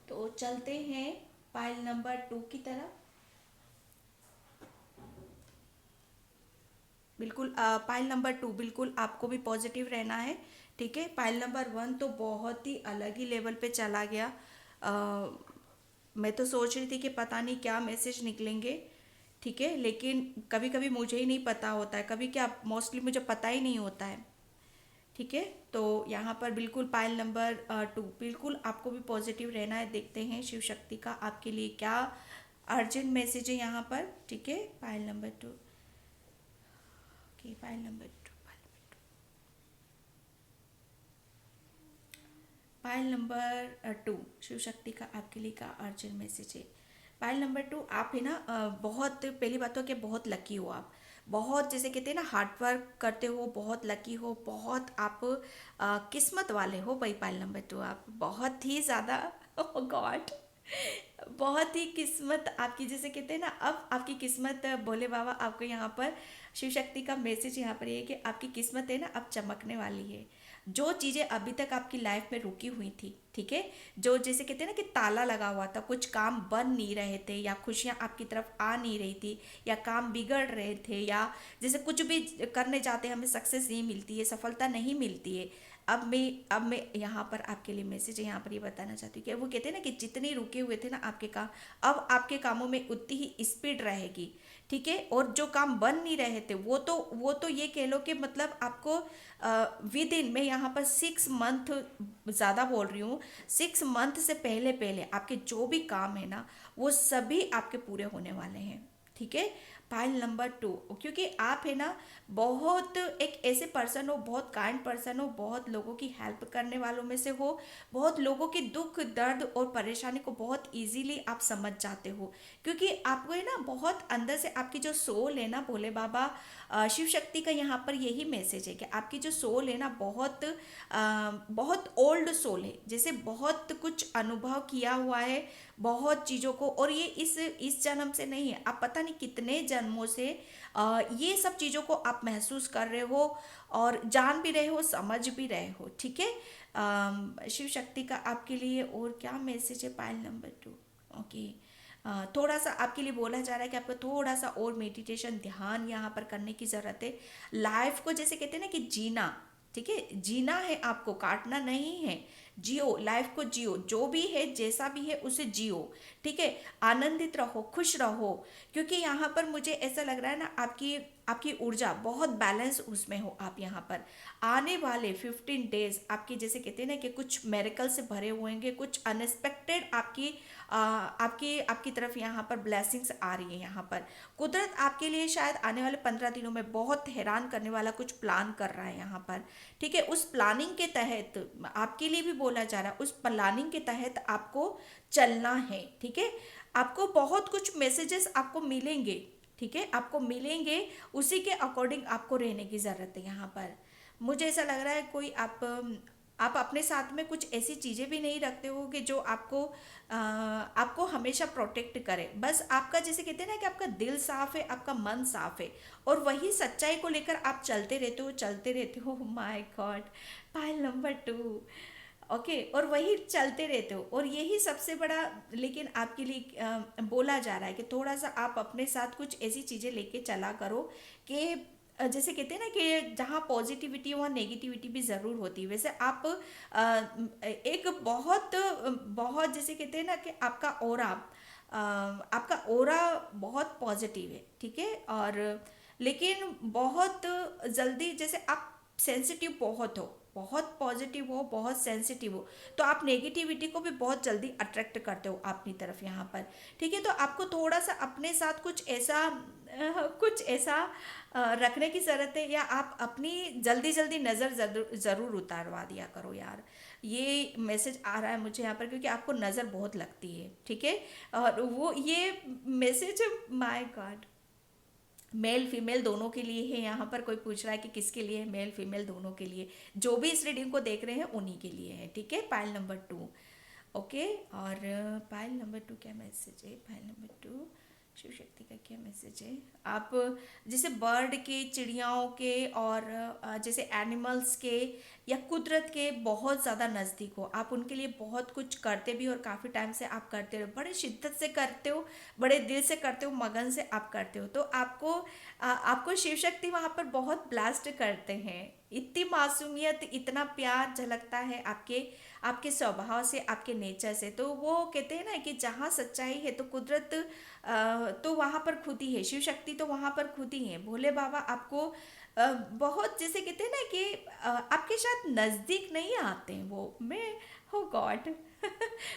तो चलते हैं पाइल नंबर 2 की तरफ। बिल्कुल पाइल नंबर 2 बिल्कुल आपको भी पॉजिटिव रहना है। ठीक है, पाइल नंबर 1 तो बहुत ही अलग ही लेवल पे चला गया। मैं तो सोच रही थी कि पता नहीं क्या मैसेज निकलेंगे। ठीक है, लेकिन कभी कभी मुझे ही नहीं पता होता है, कभी क्या मोस्टली मुझे पता ही नहीं होता है। ठीक है, तो यहाँ पर बिल्कुल पाइल नंबर 2 बिल्कुल आपको भी पॉजिटिव रहना है। देखते हैं शिव शक्ति का आपके लिए क्या अर्जेंट मैसेज है यहाँ पर। ठीक है, pile number 2, okay, pile number 2, pile number 2 Shiv Shakti का आपके लिए का अर्जेंट मैसेज है। पायल नंबर 2, आप है ना बहुत पहली बात तो कि बहुत लकी हो आप। बहुत जैसे कहते हैं ना हार्ड वर्क करते हो, बहुत लकी हो, बहुत आप किस्मत वाले हो भाई। पायल नंबर 2 आप बहुत ही ज़्यादा ओह गॉड, बहुत ही किस्मत आपकी, जैसे कहते हैं ना अब आपकी किस्मत भोले बाबा आपको यहाँ पर शिव शक्ति का मैसेज यहाँ पर ये है कि आपकी किस्मत है ना अब चमकने वाली है। जो चीज़ें अभी तक आपकी लाइफ में रुकी हुई थी, ठीक है, जो जैसे कहते हैं ना कि ताला लगा हुआ था, कुछ काम बन नहीं रहे थे या खुशियाँ आपकी तरफ आ नहीं रही थी या काम बिगड़ रहे थे या जैसे कुछ भी करने जाते हैं हमें सक्सेस नहीं मिलती है, सफलता नहीं मिलती है। अब मैं यहाँ पर आपके लिए मैसेज यहाँ पर ये बताना चाहती हूँ कि वो कहते हैं ना कि जितने रुके हुए थे ना आपके काम, अब आपके कामों में उतनी ही स्पीड रहेगी, ठीक है। और जो काम बन नहीं रहे थे वो तो ये कह लो कि मतलब आपको विद इन, मैं यहाँ पर 6 मंथ ज़्यादा बोल रही हूँ, 6 मंथ से पहले पहले आपके जो भी काम है ना वो सभी आपके पूरे होने वाले हैं, ठीक है। फाइल नंबर 2, क्योंकि आप है ना बहुत एक ऐसे पर्सन हो, बहुत काइंड पर्सन हो, बहुत लोगों की हेल्प करने वालों में से हो, बहुत लोगों के दुख दर्द और परेशानी को बहुत इजीली आप समझ जाते हो, क्योंकि आपको है ना बहुत अंदर से आपकी जो सोल है ना भोले बाबा शिव शक्ति का यहाँ पर यही मैसेज है कि आपकी जो सोल है ना बहुत ओल्ड सोल है, जैसे बहुत कुछ अनुभव किया हुआ है बहुत चीज़ों को, और ये इस जन्म से नहीं है, आप पता नहीं कितने जन्मों से ये सब चीज़ों को आप महसूस कर रहे हो और जान भी रहे हो, समझ भी रहे हो, ठीक है। शिव शक्ति का आपके लिए और क्या मैसेज है पायल नंबर 2, ओके। थोड़ा सा आपके लिए बोला जा रहा है कि आपको थोड़ा सा और मेडिटेशन ध्यान यहाँ पर करने की ज़रूरत है। लाइफ को जैसे कहते हैं ना कि जीना, ठीक है, जीना है आपको, काटना नहीं है, जियो, लाइफ को जियो, जो भी है जैसा भी है उसे जियो, ठीक है। आनंदित रहो, खुश रहो, क्योंकि यहाँ पर मुझे ऐसा लग रहा है ना आपकी आपकी ऊर्जा बहुत बैलेंस उसमें हो। आप यहाँ पर आने वाले 15 डेज आपके जैसे कहते हैं ना कि कुछ मेरेकल से भरे हुए होंगे, कुछ अनएक्सपेक्टेड आपकी आपकी तरफ यहाँ पर ब्लेसिंग्स आ रही है। यहाँ पर कुदरत आपके लिए शायद आने वाले 15 दिनों में बहुत हैरान करने वाला कुछ प्लान कर रहा है यहाँ पर, ठीक है। उस प्लानिंग के तहत आपके लिए भी बोला जा रहा है, उस प्लानिंग के तहत आपको चलना है, ठीक है। आपको बहुत कुछ मैसेजेस आपको मिलेंगे, ठीक है, आपको मिलेंगे, उसी के अकॉर्डिंग आपको रहने की ज़रूरत है। यहाँ पर मुझे ऐसा लग रहा है कोई आप अपने साथ में कुछ ऐसी चीज़ें भी नहीं रखते हो कि जो आपको हमेशा प्रोटेक्ट करे। बस आपका जैसे कहते हैं ना कि आपका दिल साफ है, आपका मन साफ है, और वही सच्चाई को लेकर आप चलते रहते हो। My God, Payal number 2, okay, और वही चलते रहते हो, और यही सबसे बड़ा लेकिन आपके लिए बोला जा रहा है कि थोड़ा सा आप अपने साथ कुछ ऐसी चीज़ें लेके चला करो कि जैसे कहते हैं ना कि जहाँ पॉजिटिविटी वहाँ नेगेटिविटी भी ज़रूर होती है। वैसे आप एक बहुत बहुत जैसे कहते हैं ना कि आपका ओरा बहुत पॉजिटिव है, ठीक है। और लेकिन बहुत जल्दी जैसे आप सेंसिटिव बहुत हो, बहुत पॉजिटिव हो, बहुत सेंसिटिव हो, तो आप नेगेटिविटी को भी बहुत जल्दी अट्रैक्ट करते हो अपनी तरफ यहाँ पर, ठीक है। तो आपको थोड़ा सा अपने साथ कुछ ऐसा रखने की ज़रूरत है, या आप अपनी जल्दी जल्दी नज़र ज़रूर उतारवा दिया करो यार। ये मैसेज आ रहा है मुझे यहाँ पर, क्योंकि आपको नज़र बहुत लगती है, ठीक है। और वो ये message my God male female दोनों के लिए है। यहाँ पर कोई पूछ रहा है कि किसके लिए है, मेल फीमेल दोनों के लिए, जो भी इस रीडिंग को देख रहे हैं उन्हीं के लिए है, ठीक है। पायल नंबर 2, ओके। और पायल नंबर 2 क्या मैसेज है, पायल नंबर 2 शिव शक्ति का क्या मैसेज है। आप जैसे बर्ड के, चिड़ियाओं के, और जैसे एनिमल्स के या कुदरत के बहुत ज़्यादा नज़दीक हो, आप उनके लिए बहुत कुछ करते भी, और काफ़ी टाइम से आप करते हो, बड़े शिद्दत से करते हो, बड़े दिल से करते हो, मगन से आप करते हो। तो आपको शिव शक्ति वहाँ पर बहुत ब्लास्ट करते हैं। इतनी मासूमियत, इतना प्यार झलकता है आपके आपके स्वभाव से, आपके नेचर से। तो वो कहते हैं ना कि जहाँ सच्चाई है तो कुदरत तो वहाँ पर खुद ही है, शिव शक्ति तो वहाँ पर खुद ही है। भोले बाबा आपको बहुत जैसे कहते हैं ना कि आपके साथ नज़दीक नहीं आते हैं वो, मैं हो गॉड,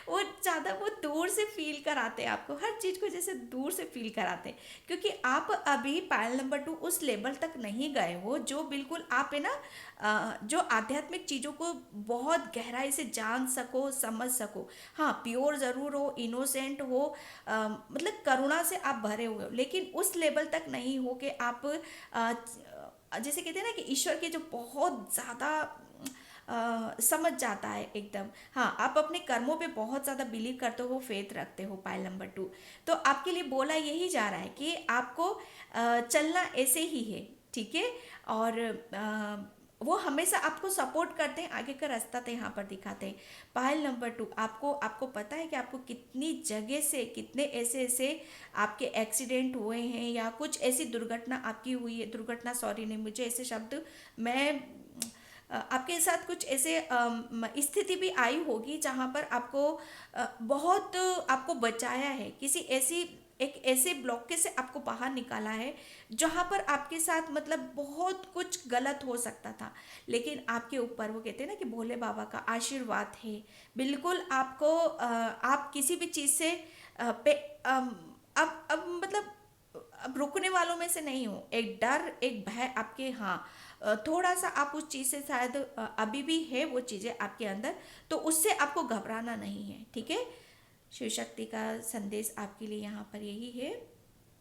वो ज़्यादा वो दूर से फील कराते हैं आपको, हर चीज़ को जैसे दूर से फील कराते हैं, क्योंकि आप अभी पायल नंबर 2 उस लेवल तक नहीं गए हो जो बिल्कुल आप है ना, जो आध्यात्मिक चीज़ों को बहुत गहराई से जान सको, समझ सको। हाँ, प्योर ज़रूर हो, इनोसेंट हो, मतलब करुणा से आप भरे हुए हो, लेकिन उस लेवल तक नहीं हो कि आप जैसे कहते हैं ना कि ईश्वर के जो बहुत ज़्यादा समझ जाता है एकदम। हाँ, आप अपने कर्मों पे बहुत ज़्यादा बिलीव करते हो, फेथ रखते हो, पाइल नंबर 2। तो आपके लिए बोला यही जा रहा है कि आपको चलना ऐसे ही है, ठीक है। और वो हमेशा आपको सपोर्ट करते हैं, आगे का रास्ता तो यहाँ पर दिखाते हैं। पायल नंबर 2, आपको आपको पता है कि आपको कितनी जगह से कितने ऐसे ऐसे आपके एक्सीडेंट हुए हैं या कुछ ऐसी दुर्घटना आपकी हुई है, दुर्घटना सॉरी नहीं, मुझे ऐसे शब्द, मैं आपके साथ कुछ ऐसे स्थिति भी आई होगी जहाँ पर आपको बहुत आपको बचाया है, किसी ऐसी एक ऐसे ब्लॉकेज से आपको बाहर निकाला है जहाँ पर आपके साथ मतलब बहुत कुछ गलत हो सकता था, लेकिन आपके ऊपर वो कहते हैं ना कि भोले बाबा का आशीर्वाद है। बिल्कुल आपको आप किसी भी चीज़ से पे अब मतलब अब रुकने वालों में से नहीं हो। एक डर, एक भय आपके, हाँ, थोड़ा सा आप उस चीज़ से शायद अभी भी है वो चीज़ें आपके अंदर, तो उससे आपको घबराना नहीं है, ठीक है। शिव शक्ति का संदेश आपके लिए यहाँ पर यही है।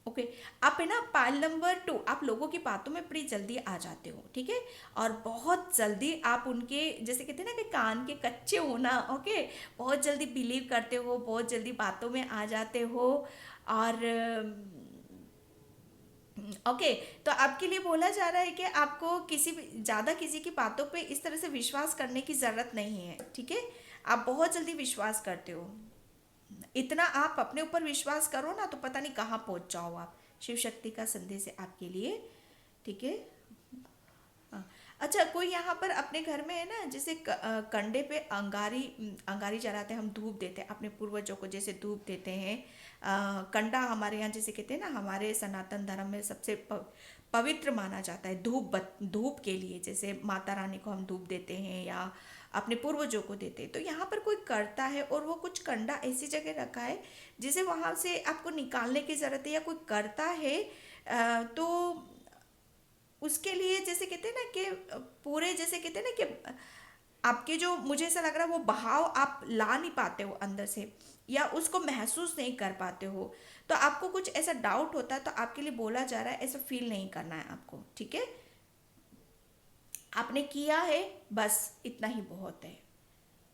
ओके, आप है ना पाल नंबर 2, आप लोगों की बातों में बड़ी जल्दी आ जाते हो, ठीक है। और बहुत जल्दी आप उनके जैसे कहते हैं ना कि कान के कच्चे होना, ओके, बहुत जल्दी बिलीव करते हो, बहुत जल्दी बातों में आ जाते हो। और ओके, तो आपके लिए बोला जा रहा है कि आपको किसी भी ज़्यादा किसी की बातों पे इस तरह से विश्वास करने की ज़रूरत नहीं है, ठीक है। आप बहुत जल्दी विश्वास करते हो, इतना आप अपने ऊपर विश्वास करो ना तो पता नहीं कहाँ पहुँच जाओ आप। शिव शक्ति का संदेश है आपके लिए, ठीक है। हाँ। अच्छा, कोई यहाँ पर अपने घर में है ना, जैसे कंडे पे अंगारी, अंगारी जलाते हैं हम, धूप देते हैं अपने पूर्वजों को, जैसे धूप देते हैं। कंडा हमारे यहाँ जैसे कहते हैं ना, हमारे सनातन धर्म में सबसे पवित्र माना जाता है धूप, धूप के लिए, जैसे माता रानी को हम धूप देते हैं या अपने पूर्वजों को देते हैं। तो यहाँ पर कोई करता है और वो कुछ कंडा ऐसी जगह रखा है जिसे वहाँ से आपको निकालने की ज़रूरत है, या कोई करता है तो उसके लिए जैसे कहते हैं ना कि पूरे जैसे कहते हैं ना कि आपके जो, मुझे ऐसा लग रहा है वो बहाव आप ला नहीं पाते हो अंदर से, या उसको महसूस नहीं कर पाते हो, तो आपको कुछ ऐसा डाउट होता है, तो आपके लिए बोला जा रहा है ऐसा फील नहीं करना है आपको, ठीक है। आपने किया है, बस इतना ही बहुत है।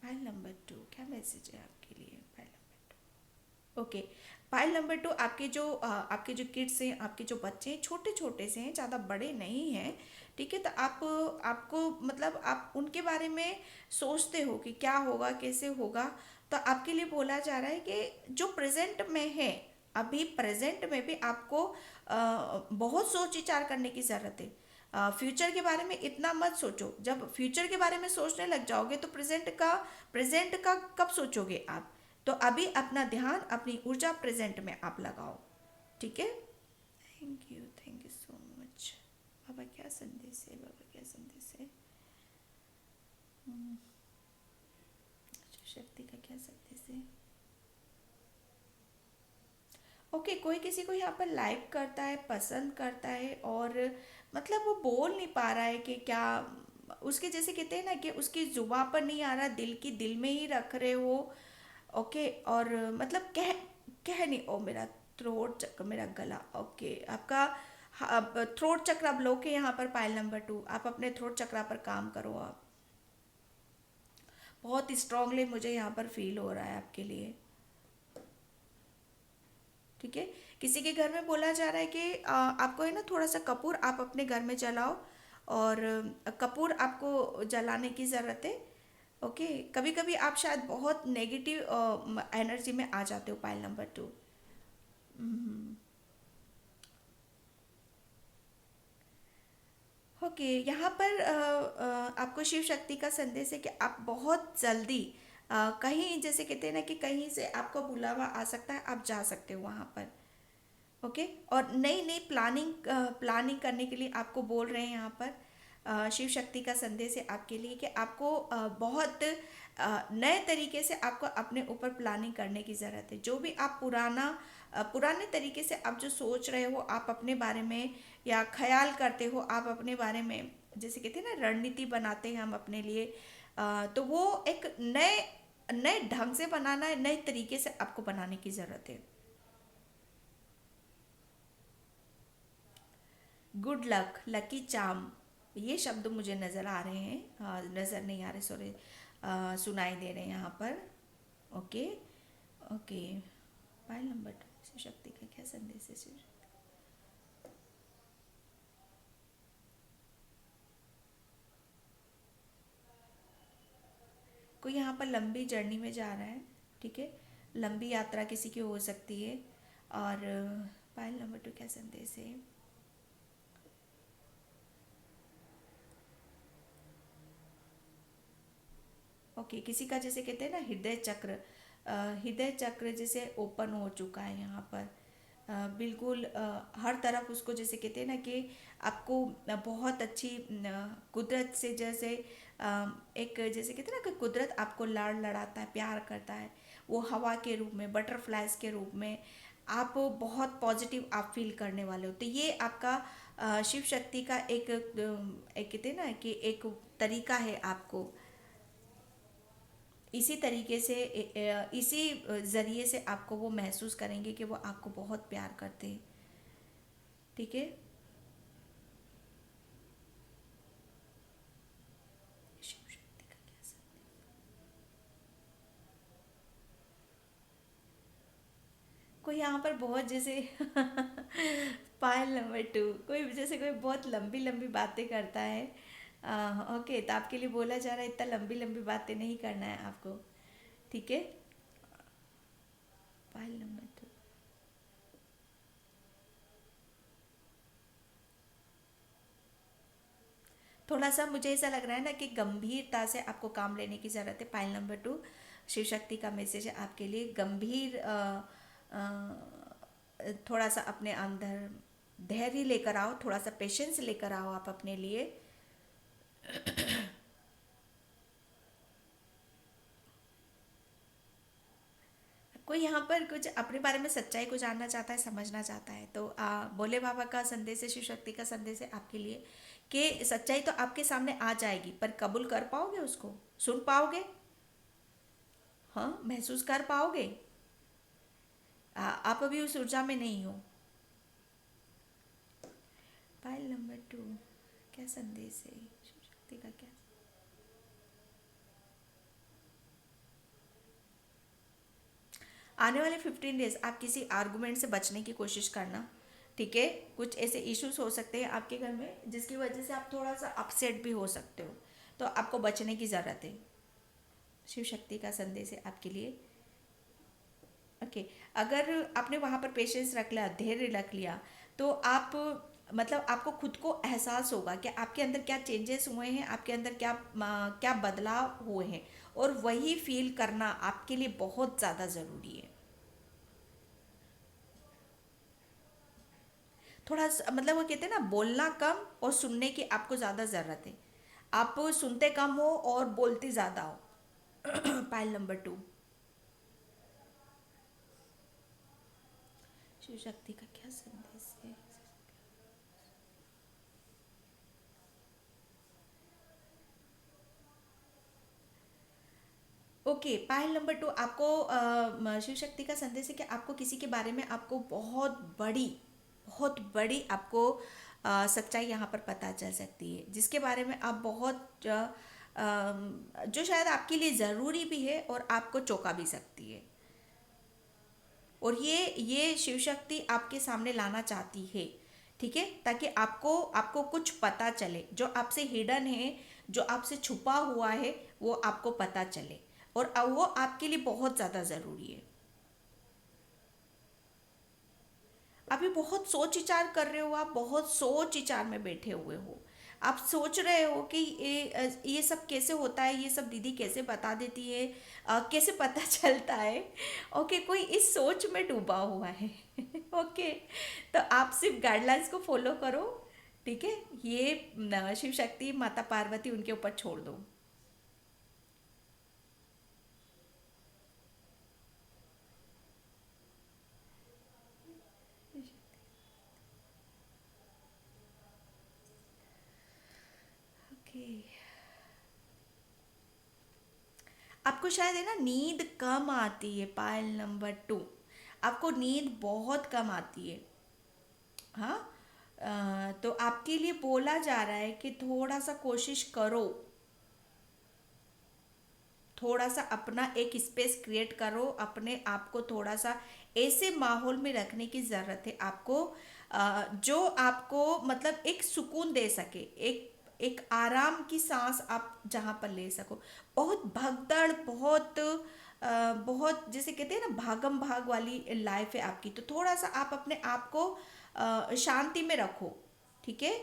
फाइल नंबर 2, क्या मैसेज है आपके लिए? File number, okay. File number 2, आपके जो किड्स हैं, आपके जो बच्चे हैं, छोटे छोटे से हैं, ज़्यादा बड़े नहीं हैं, ठीक है। तो आपको मतलब आप उनके बारे में सोचते हो कि क्या होगा, कैसे होगा। तो आपके लिए बोला जा रहा है कि जो प्रेजेंट में है, अभी प्रेजेंट में भी आपको बहुत सोच विचार करने की ज़रूरत है। फ्यूचर के बारे में इतना मत सोचो, जब फ्यूचर के बारे में सोचने लग जाओगे तो प्रेजेंट का कब सोचोगे आप। तो अभी अपना ध्यान, अपनी ऊर्जा प्रेजेंट में आप लगाओ, ठीक है। Thank you so much. बाबा क्या संदेश है, बाबा क्या संदेश है, शक्ति का क्या संदेश है। ओके, कोई किसी को यहाँ पर लाइक करता है, पसंद करता है, और मतलब वो बोल नहीं पा रहा है कि क्या, उसके जैसे कहते हैं ना कि उसकी जुबान पर नहीं आ रहा, दिल की दिल में ही रख रहे हो, ओके। और मतलब कह नहीं, ओ मेरा थ्रोट चक्र, मेरा गला, ओके। आपका अब थ्रोट चक्र आप लो के यहाँ पर पाइल नंबर 2, आप अपने थ्रोट चक्र पर काम करो। आप बहुत स्ट्रांगली मुझे यहाँ पर फील हो रहा है आपके लिए, ठीक है। किसी के घर में बोला जा रहा है कि आपको है ना थोड़ा सा कपूर आप अपने घर में जलाओ, और कपूर आपको जलाने की ज़रूरत है, ओके। कभी कभी आप शायद बहुत नेगेटिव एनर्जी में आ जाते हो, पाइल नंबर 2। ओके, यहाँ पर आपको शिव शक्ति का संदेश है कि आप बहुत जल्दी कहीं जैसे कहते हैं ना कि कहीं से आपका बुलावा आ सकता है, आप जा सकते हो वहाँ पर, ओके। और नई नई प्लानिंग करने के लिए आपको बोल रहे हैं यहाँ पर। शिव शक्ति का संदेश है आपके लिए कि आपको बहुत नए तरीके से आपको अपने ऊपर प्लानिंग करने की ज़रूरत है। जो भी आप पुराने तरीके से आप जो सोच रहे हो आप अपने बारे में, या ख्याल करते हो आप अपने बारे में, जैसे कहते हैं ना रणनीति बनाते हैं हम अपने लिए, तो वो एक नए नए ढंग से बनाना है, नए तरीके से आपको बनाने की ज़रूरत है। गुड लक, लकी चार्म, ये शब्द मुझे नज़र आ रहे हैं, नज़र नहीं आ रहे, सॉरी, सुनाई दे रहे हैं यहाँ पर। Okay. Okay. File number 2, Shiv Shakti का क्या संदेश है? शिव, कोई यहाँ पर लंबी जर्नी में जा रहा है, ठीक है, लंबी यात्रा किसी की हो सकती है। और फाइल नंबर 2 क्या संदेश है? ओके, किसी का जैसे कहते हैं ना हृदय चक्र, हृदय चक्र जैसे ओपन हो चुका है यहाँ पर। बिल्कुल हर तरफ उसको जैसे कहते हैं ना कि आपको बहुत अच्छी कुदरत से जैसे एक जैसे कहते हैं ना कि कुदरत आपको लाड़ लड़ाता है, प्यार करता है, वो हवा के रूप में, बटरफ्लाइज के रूप में आप बहुत पॉजिटिव आप फील करने वाले हो। तो ये आपका शिव शक्ति का एक कहते हैं ना कि एक तरीका है आपको इसी तरीके से इसी ज़रिए से आपको वो महसूस करेंगे कि वो आपको बहुत प्यार करते हैं, ठीक है। शिव शक्ति का क्या कोई यहाँ पर बहुत जैसे पायल नंबर 2, कोई जैसे कोई बहुत लंबी लंबी बातें करता है। ओके, तो आपके लिए बोला जा रहा है इतना लंबी लंबी बातें नहीं करना है आपको, ठीक है। पायल नंबर 2, थोड़ा सा मुझे ऐसा लग रहा है ना कि गंभीरता से आपको काम लेने की ज़रूरत है। पाइल नंबर 2, शिव शक्ति का मैसेज है आपके लिए, गंभीर थोड़ा सा अपने अंदर धैर्य लेकर आओ, थोड़ा सा पेशेंस लेकर आओ आप अपने लिए। कोई यहाँ पर कुछ अपने बारे में सच्चाई को जानना चाहता है, समझना चाहता है, तो भोले बाबा का संदेश है, शिव शक्ति का संदेश है आपके लिए कि सच्चाई तो आपके सामने आ जाएगी, पर कबूल कर पाओगे उसको? सुन पाओगे? हाँ, महसूस कर पाओगे? आप अभी उस ऊर्जा में नहीं हो। फाइल नंबर 2 क्या संदेश है? शिव शक्ति का क्या? आने वाले 15 डेज आप किसी आर्गुमेंट से बचने की कोशिश करना, ठीक है। कुछ ऐसे इश्यूज हो सकते हैं आपके घर में जिसकी वजह से आप थोड़ा सा अपसेट भी हो सकते हो, तो आपको बचने की ज़रूरत है। शिव शक्ति का संदेश है आपके लिए। ओके, अगर आपने वहाँ पर पेशेंस रख लिया, धैर्य रख लिया, तो आप मतलब आपको खुद को एहसास होगा कि आपके अंदर क्या चेंजेस हुए हैं, आपके अंदर क्या बदलाव हुए हैं, और वही फील करना आपके लिए बहुत ज़्यादा ज़रूरी है। मतलब वो कहते हैं ना, बोलना कम और सुनने की आपको ज़्यादा ज़रूरत है। आप सुनते कम हो और बोलते ज़्यादा हो। पाइल नंबर 2, शिव शक्ति का क्या संदेश है? ओके, पायल नंबर 2 आपको शिव शक्ति का संदेश है कि आपको किसी के बारे में आपको बहुत बड़ी आपको सच्चाई यहाँ पर पता चल सकती है, जिसके बारे में आप जो शायद आपके लिए ज़रूरी भी है और आपको चौंका भी सकती है। और ये शिव शक्ति आपके सामने लाना चाहती है, ठीक है, ताकि आपको आपको कुछ पता चले, जो आपसे हिडन है, जो आपसे छुपा हुआ है, वो आपको पता चले, और वो आपके लिए बहुत ज़्यादा ज़रूरी है। अभी बहुत सोच विचार कर रहे हो, आप बहुत सोच विचार में बैठे हुए हो। आप सोच रहे हो कि ये सब कैसे होता है, ये सब दीदी कैसे बता देती है, कैसे पता चलता है। ओके, कोई इस सोच में डूबा हुआ है। ओके, तो आप सिर्फ गाइडलाइंस को फॉलो करो, ठीक है, ये शिव शक्ति माता पार्वती उनके ऊपर छोड़ दो। ओके, आपको शायद है ना नींद कम आती है, पायल नंबर 2। आपको नींद बहुत कम आती है। हाँ, तो आपके लिए बोला जा रहा है कि थोड़ा सा कोशिश करो, थोड़ा सा अपना एक स्पेस क्रिएट करो, अपने आप को थोड़ा सा ऐसे माहौल में रखने की ज़रूरत है आपको, जो आपको मतलब एक सुकून दे सके, एक एक आराम की सांस आप जहाँ पर ले सको। बहुत भगदड़, बहुत जैसे कहते हैं ना भागम भाग वाली लाइफ है आपकी, तो थोड़ा सा आप अपने आप को शांति में रखो। ठीक है।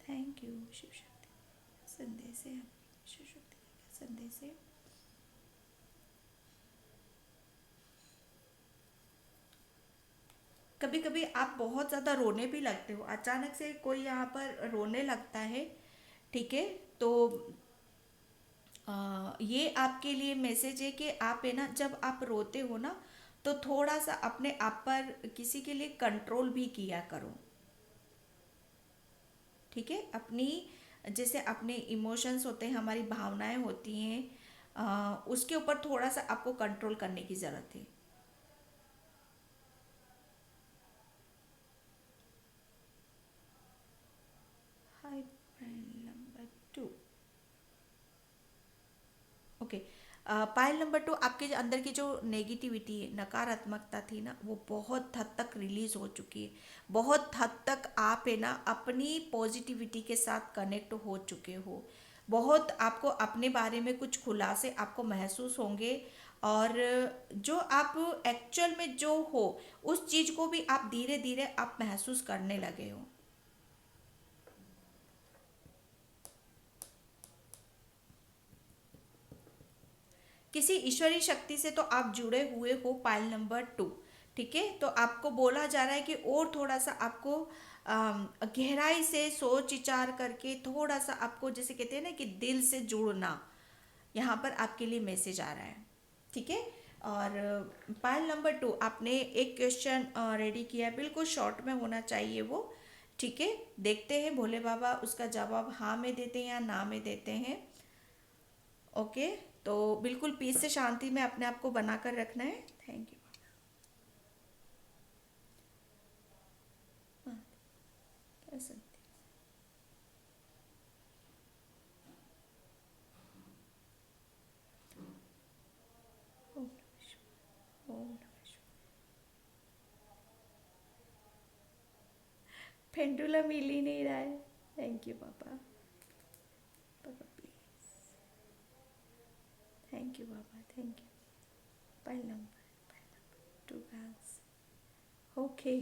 Thank you Shiv Shakti. संदेश है, शिव शक्ति का क्या संदेश है? कभी कभी आप बहुत ज़्यादा रोने भी लगते हो, अचानक से कोई यहाँ पर रोने लगता है। ठीक है, तो ये आपके लिए मैसेज है कि आप है ना, जब आप रोते हो ना, तो थोड़ा सा अपने आप पर किसी के लिए कंट्रोल भी किया करो। ठीक है, अपनी जैसे अपने इमोशंस होते हैं, हमारी भावनाएं होती हैं, उसके ऊपर थोड़ा सा आपको कंट्रोल करने की ज़रूरत है। हाय नंबर 2। ओके, पायल नंबर 2, आपके अंदर की जो नेगेटिविटी है, नकारात्मकता थी ना, वो बहुत हद तक रिलीज हो चुकी है। बहुत हद तक आप है ना अपनी पॉजिटिविटी के साथ कनेक्ट हो चुके हो। बहुत आपको अपने बारे में कुछ खुलासे आपको महसूस होंगे, और जो आप एक्चुअल में जो हो, उस चीज़ को भी आप धीरे धीरे आप महसूस करने लगे हो। किसी ईश्वरीय शक्ति से तो आप जुड़े हुए हो, पाइल नंबर 2। ठीक है, तो आपको बोला जा रहा है कि और थोड़ा सा आपको गहराई से सोच विचार करके, थोड़ा सा आपको जैसे कहते हैं ना कि दिल से जुड़ना, यहाँ पर आपके लिए मैसेज आ रहा है। ठीक है, और पाइल नंबर 2, आपने एक क्वेश्चन रेडी किया है, बिल्कुल शॉर्ट में होना चाहिए वो। ठीक है, देखते हैं भोले बाबा उसका जवाब हाँ में देते हैं या ना में देते हैं। ओके, तो बिल्कुल पीस से शांति में अपने आप को बनाकर रखना है। Thank you. हाँ, क्या सकते हैं। ओम नमः शिवाय, ओम नमः शिवाय। पेंडुलम हिल ही नहीं रहा है। थैंक यू पापा, पापा प्लीज। थैंक यू पापा, thank you. Pile number 2 bags. Okay,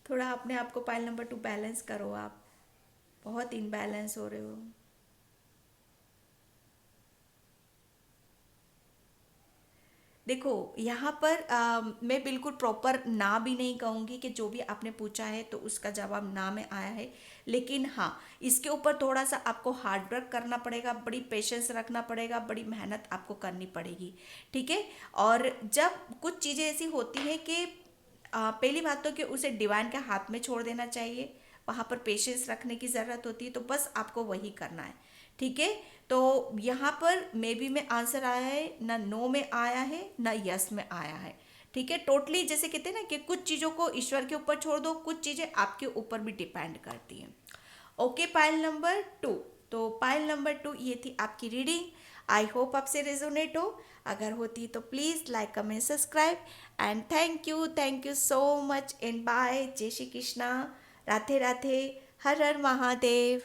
थोड़ा अपने आप को पाइल नंबर 2 बैलेंस करो आप, बहुत इनबैलेंस हो रहे हो। देखो, यहाँ पर मैं बिल्कुल प्रॉपर ना भी नहीं कहूँगी कि जो भी आपने पूछा है तो उसका जवाब ना में आया है, लेकिन हाँ, इसके ऊपर थोड़ा सा आपको हार्ड वर्क करना पड़ेगा, बड़ी पेशेंस रखना पड़ेगा, बड़ी मेहनत आपको करनी पड़ेगी। ठीक है, और जब कुछ चीज़ें ऐसी होती हैं कि पहली बात तो कि उसे डिवाइन के हाथ में छोड़ देना चाहिए, वहाँ पर पेशेंस रखने की ज़रूरत होती है, तो बस आपको वही करना है। ठीक है, तो यहाँ पर मे बी में आंसर आया है, ना नो में आया है, ना यस में आया है। ठीक है, टोटली जैसे कहते हैं ना कि कुछ चीज़ों को ईश्वर के ऊपर छोड़ दो, कुछ चीज़ें आपके ऊपर भी डिपेंड करती हैं। Okay, pile number 2। तो पाइल नंबर 2 ये थी आपकी रीडिंग। आई होप आपसे रेजोनेट हो। अगर होती तो please like comment subscribe, and thank you so much and bye. जय श्री कृष्णा, राधे राधे, हर हर महादेव।